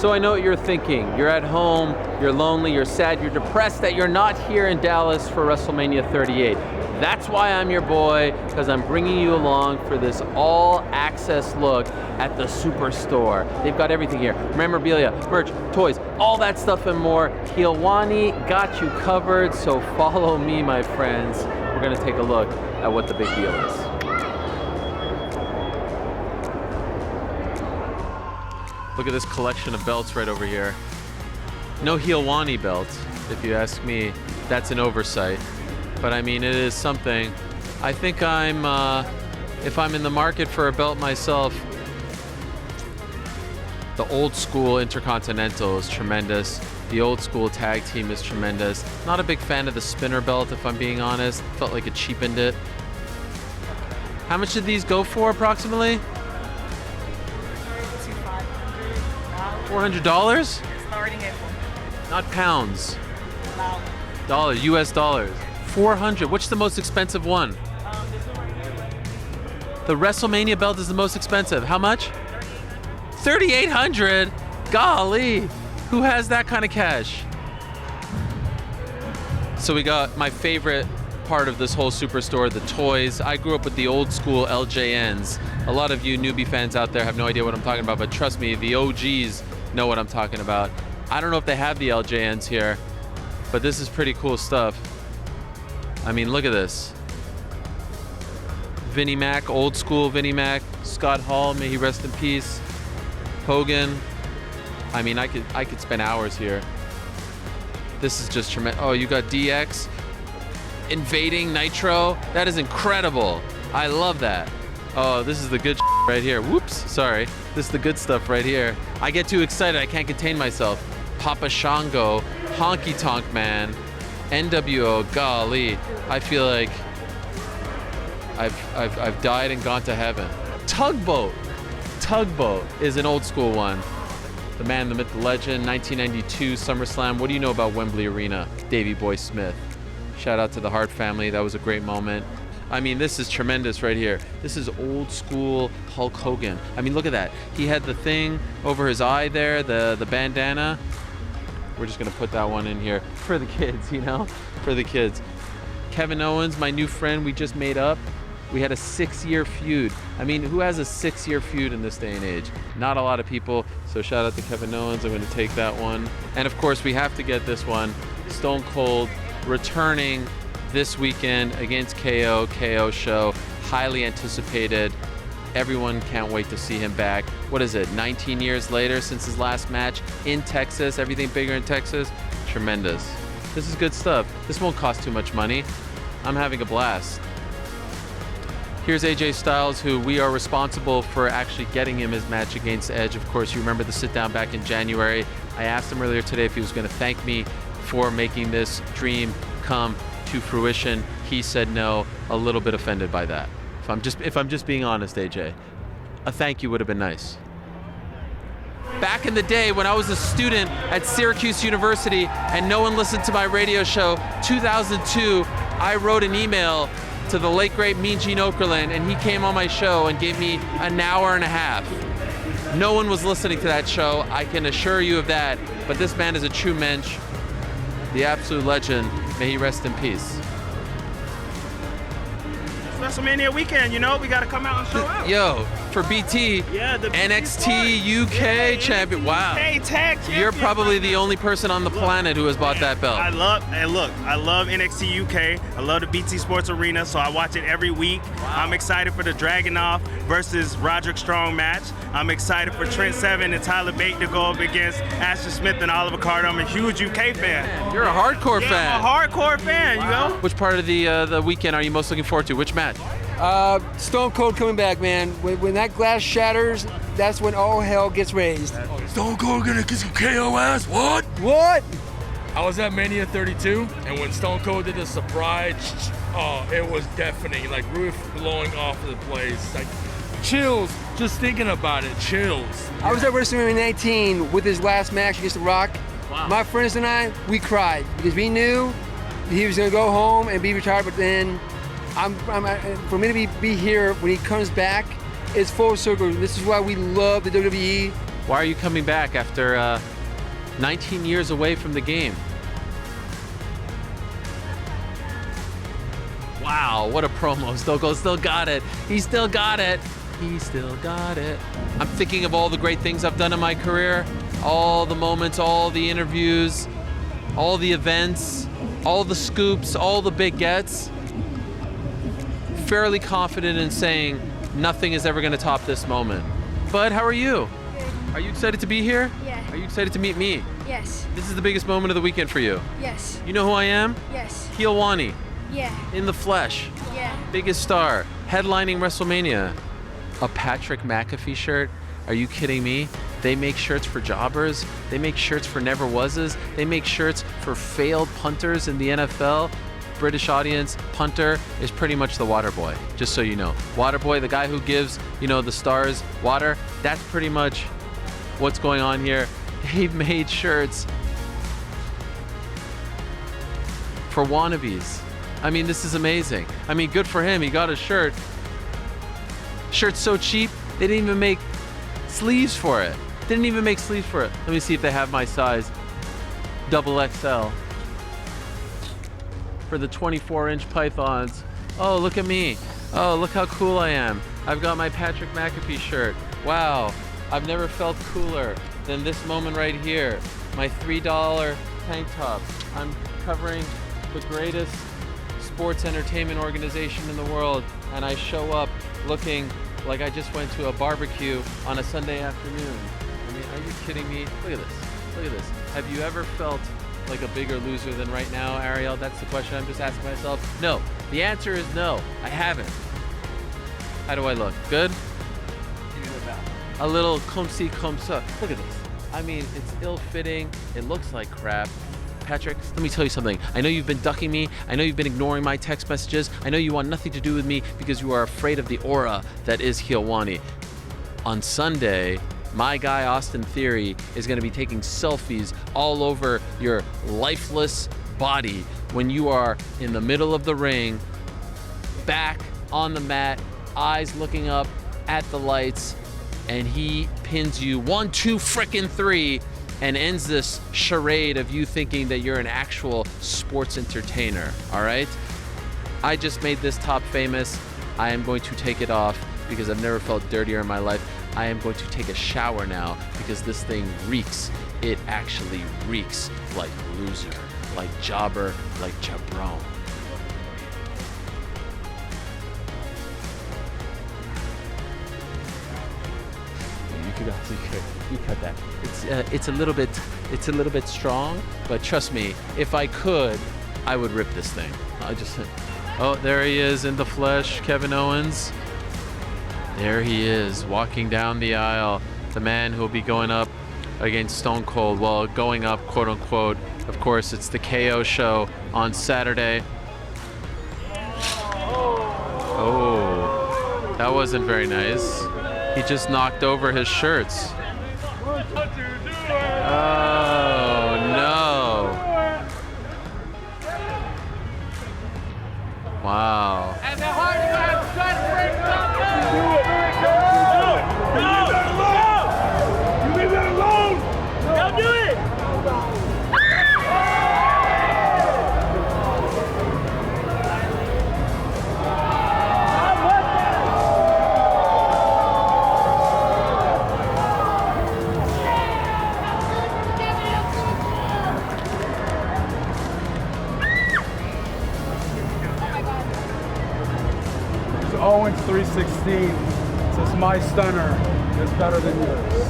So I know what you're thinking. You're at home, you're lonely, you're sad, you're depressed that you're not here in Dallas for WrestleMania 38. That's why I'm your boy, because I'm bringing you along for this all-access look at the Superstore. They've got everything here. Memorabilia, merch, toys, all that stuff and more. Helwani got you covered, so follow me, my friends. We're gonna take a look at what the big deal is. Look at this collection of belts right over here. No Helwani belt, if you ask me. That's an oversight. But I mean, it is something. I think if I'm in the market for a belt myself, the old school Intercontinental is tremendous. The old school tag team is tremendous. Not a big fan of the spinner belt, if I'm being honest. Felt like it cheapened it. How much did these go for approximately? $400? Starting at Not pounds. Dollars, US dollars. 400. What's the most expensive one? The WrestleMania belt is the most expensive. How much? 3,800. Golly, who has that kind of cash? So we got my favorite part of this whole Superstore, the toys. I grew up with the old school LJNs. A lot of you newbie fans out there have no idea what I'm talking about, but trust me, the OGs know what I'm talking about. I don't know if they have the LJNs here, but this is pretty cool stuff. I mean, look at this. Vinnie Mac, old school Vinnie Mac, Scott Hall, may he rest in peace. Hogan. I mean, I could spend hours here. This is just tremendous. Oh, you got DX invading Nitro. That is incredible. I love that. Oh, this is the good right here. Whoops, sorry. This is the good stuff right here. I get too excited, I can't contain myself. Papa Shango, Honky Tonk Man, NWO, golly. I feel like I've died and gone to heaven. Tugboat. Tugboat is an old school one. The man, the myth, the legend, 1992 SummerSlam. What do you know about Wembley Arena? Davey Boy Smith. Shout out to the Hart family. That was a great moment. I mean, this is tremendous right here. This is old school Hulk Hogan. I mean, look at that. He had the thing over his eye there, the bandana. We're just gonna put that one in here for the kids, you know, for the kids. Kevin Owens, my new friend, we just made up. We had a 6-year feud. I mean, who has a 6-year feud in this day and age? Not a lot of people, so shout out to Kevin Owens. I'm gonna take that one. And of course, we have to get this one. Stone Cold returning this weekend against KO show. Highly anticipated. Everyone can't wait to see him back. What is it, 19 years later since his last match in Texas? Everything bigger in Texas? Tremendous. This is good stuff. This won't cost too much money. I'm having a blast. Here's AJ Styles, who we are responsible for actually getting him his match against Edge. Of course, you remember the sit down back in January. I asked him earlier today if he was going to thank me for making this dream come to fruition. He said no. A little bit offended by that. If I'm just being honest, AJ, a thank you would have been nice. Back in the day when I was a student at Syracuse University and no one listened to my radio show, 2002, I wrote an email to the late great Mean Gene Okerlund, and he came on my show and gave me an hour and a half. No one was listening to that show, I can assure you of that, but this man is a true mensch, the absolute legend. May he rest in peace. WrestleMania weekend, you know, we got to come out and show out. Yo, for BT, yeah, the NXT UK champion. Wow. UK tag champion. You're probably the only person on the planet who has bought that belt. I love NXT UK. I love the BT Sports Arena, so I watch it every week. Wow. I'm excited for the Dragunov versus Roderick Strong match. I'm excited for Trent Seven and Tyler Bate to go up against Ashley Smith and Oliver Carter. I'm a huge UK fan. You're a hardcore fan. I'm a hardcore fan, you know? Which part of the weekend are you most looking forward to? Which match? Stone Cold coming back, man. When that glass shatters, that's when all hell gets raised. Stone Cold gonna kiss your KO ass? What? What? I was at Mania 32, and when Stone Cold did the surprise, oh, it was deafening. Like roof blowing off of the place. Like chills, just thinking about it, chills. I was at WrestleMania 19 with his last match against The Rock. Wow. My friends and I, we cried because we knew he was gonna go home and be retired, but then for me to be here when he comes back, it's full circle. This is why we love the WWE. Why are you coming back after 19 years away from the game? Wow, what a promo. Stone Cold still got it. He still got it. He still got it. I'm thinking of all the great things I've done in my career, all the moments, all the interviews, all the events, all the scoops, all the big gets. Fairly confident in saying nothing is ever going to top this moment. Bud, how are you? Good. Are you excited to be here? Yeah. Are you excited to meet me? Yes. This is the biggest moment of the weekend for you. Yes. You know who I am? Yes. Helwani, Yeah. in the flesh. Yeah. Biggest star, headlining WrestleMania. A Patrick McAfee shirt? Are you kidding me? They make shirts for jobbers. They make shirts for never wases. They make shirts for failed punters in the NFL. British audience, punter is pretty much the water boy, just so you know. Water boy, the guy who gives, the stars water, that's pretty much what's going on here. They've made shirts for wannabes. I mean, this is amazing. I mean, good for him. He got a shirt. Shirt's so cheap, they didn't even make sleeves for it. Didn't even make sleeves for it. Let me see if they have my size. XXL. For the 24-inch pythons. Oh, look at me. Oh, look how cool I am. I've got my Patrick McAfee shirt. Wow, I've never felt cooler than this moment right here. My $3 tank top. I'm covering the greatest sports entertainment organization in the world, and I show up looking like I just went to a barbecue on a Sunday afternoon. I mean, are you kidding me? Look at this. Look at this. Have you ever felt like a bigger loser than right now, Ariel? That's the question I'm just asking myself. No. The answer is no. I haven't. How do I look? Good? A little comme ci, comme ça. Look at this. I mean, it's ill-fitting. It looks like crap. Patrick, let me tell you something. I know you've been ducking me. I know you've been ignoring my text messages. I know you want nothing to do with me because you are afraid of the aura that is Helwani. On Sunday, my guy Austin Theory is going to be taking selfies all over your lifeless body when you are in the middle of the ring, back on the mat, eyes looking up at the lights, and he pins you 1, 2, frickin' 3, and ends this charade of you thinking that you're an actual sports entertainer, all right? I just made this top famous. I am going to take it off because I've never felt dirtier in my life. I am going to take a shower now because this thing reeks. It actually reeks like loser, like jobber, like jabron. You cut that. It's a little bit strong, but trust me, if I could, I would rip this thing. Oh, there he is in the flesh, Kevin Owens. There he is, walking down the aisle. The man who will be going up against Stone Cold. Well, going up, quote unquote. Of course, it's the KO show on Saturday. Oh, that wasn't very nice. He just knocked over his shirts. Oh, no. Wow. And the hard guys trying to break something. No! You leave that alone! Don't do it! Owens 316 says my stunner is better than yours.